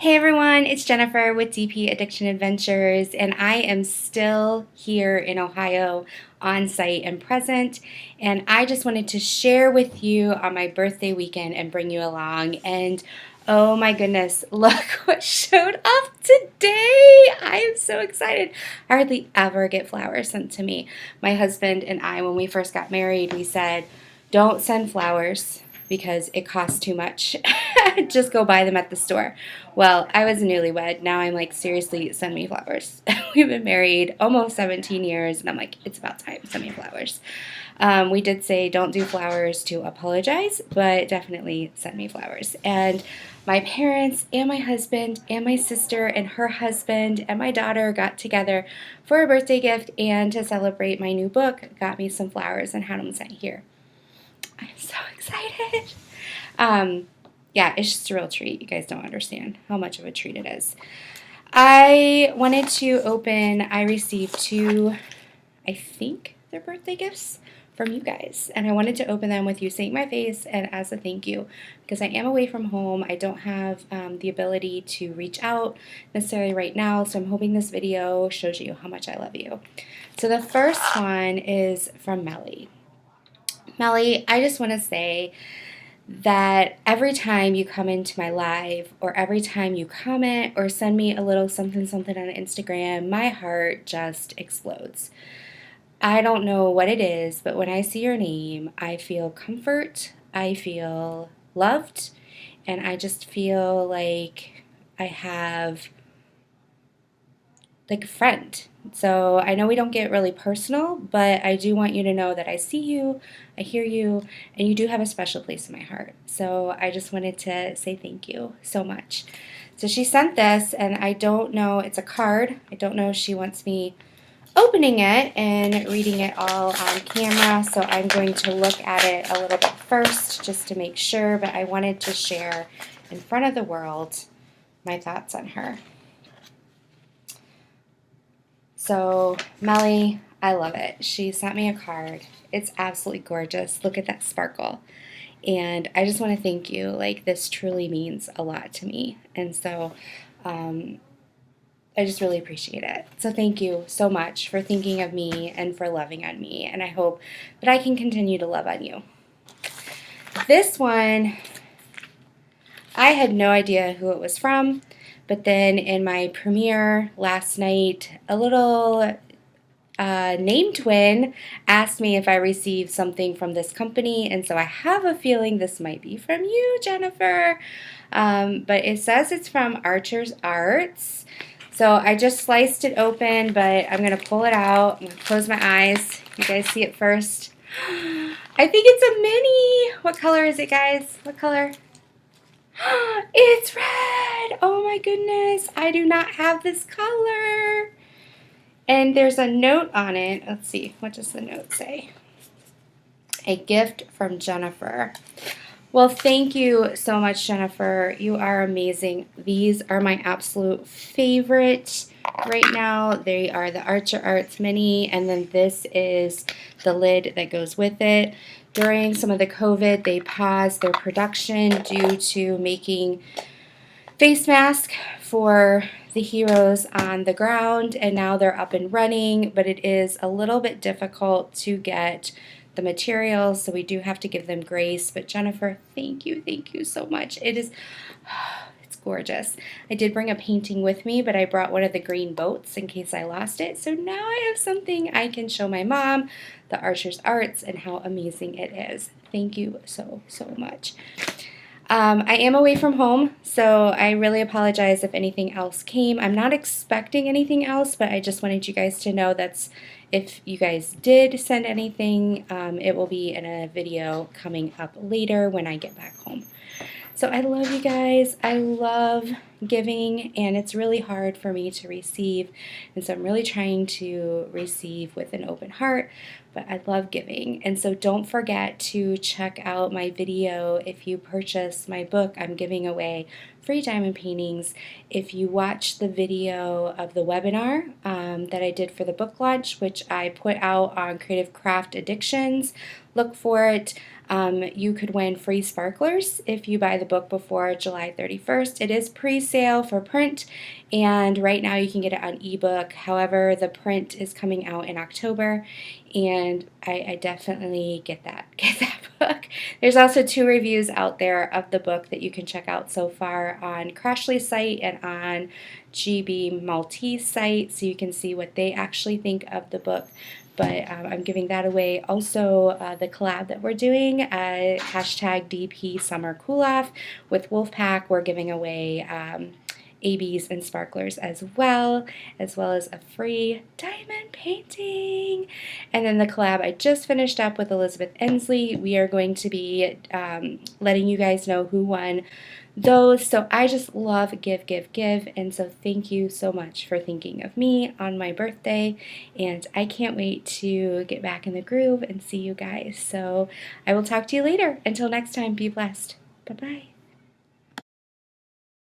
Hey everyone, it's Jennifer with DP Addiction Adventures, and I am still here in Ohio on site and present. And I just wanted to share with you on my birthday weekend and bring you along. And oh my goodness, look what showed up today! I am so excited. I hardly ever get flowers sent to me. My husband and I, when we first got married, we said, don't send flowers because it costs too much. Just go buy them at the store. Well, I was a newlywed. Now I'm like, seriously, send me flowers. We've been married almost 17 years, and I'm like, it's about time. Send me flowers. We did say don't do flowers to apologize, but definitely send me flowers. And my parents and my husband and my sister and her husband and my daughter got together for a birthday gift and to celebrate my new book, got me some flowers and had them sent here. I'm so excited. Yeah, it's just a real treat. You guys don't understand how much of a treat it is. I wanted to open, I received two, I think they're birthday gifts from you guys. And I wanted to open them with you seeing my face and as a thank you because I am away from home. I don't have the ability to reach out necessarily right now. So I'm hoping this video shows you how much I love you. So the first one is from Mellie. Mellie, I just want to say that every time you come into my live or every time you comment or send me a little something on Instagram, my heart just explodes. I don't know what it is, but when I see your name, I feel comfort, I feel loved, and I just feel like I have like a friend. So I know we don't get really personal, but I do want you to know that I see you, I hear you, and you do have a special place in my heart. So I just wanted to say thank you so much. So she sent this, and I don't know, it's a card. I don't know if she wants me opening it and reading it all on camera, so I'm going to look at it a little bit first just to make sure, but I wanted to share in front of the world my thoughts on her. So, Mellie, I love it. She sent me a card. It's absolutely gorgeous. Look at that sparkle. And I just want to thank you. Like, this truly means a lot to me. And so, I just really appreciate it. So thank you so much for thinking of me and for loving on me. And I hope that I can continue to love on you. This one, I had no idea who it was from. But then in my premiere last night, a little name twin asked me if I received something from this company, and so I have a feeling this might be from you, Jennifer. But it says it's from Archer's Arts. So I just sliced it open, but I'm going to pull it out. I'm going to close my eyes. You guys see it first. I think it's a mini. What color is it, guys? What color? It's red! Oh my goodness, I do not have this color. And there's a note on it. Let's see, what does the note say? A gift from Jennifer. Well, thank you so much, Jennifer. You are amazing. These are my absolute favorite right now. They are the Archer Arts Mini, and then this is the lid that goes with it. During some of the COVID, they paused their production due to making face masks for the heroes on the ground, and now they're up and running, but it is a little bit difficult to get the materials, so we do have to give them grace. But Jennifer, thank you so much. It is, it's gorgeous. I did bring a painting with me, but I brought one of the green boats in case I lost it, so now I have something I can show my mom, the Archer's Arts, and how amazing it is. Thank you so much. I am away from home, so I really apologize if anything else came. I'm not expecting anything else, but I just wanted you guys to know that's, if you guys did send anything, it will be in a video coming up later when I get back home. So I love you guys. I love giving, and it's really hard for me to receive, and so I'm really trying to receive with an open heart, but I love giving. And so don't forget to check out my video. If you purchase my book, I'm giving away free diamond paintings. If you watch the video of the webinar that I did for the book launch, which I put out on Creative Craft Addictions, look for it. You could win free sparklers if you buy the book before July 31st. It is pre-sale. sale for print, and right now you can get it on ebook. However, the print is coming out in October, and I definitely get that book. There's also 2 reviews out there of the book that you can check out so far on Crashly's site and on GB Maltese site, so you can see what they actually think of the book. But I'm giving that away. Also, the collab that we're doing, hashtag DP Summer Cool Off with Wolfpack, we're giving away ABs and sparklers as well as a free diamond painting. And then the collab I just finished up with Elizabeth Ensley, we are going to be letting you guys know who won those. So I just love give, and so thank you so much for thinking of me on my birthday, and I can't wait to get back in the groove and see you guys. So I will talk to you later. Until next time, be blessed. Bye-bye.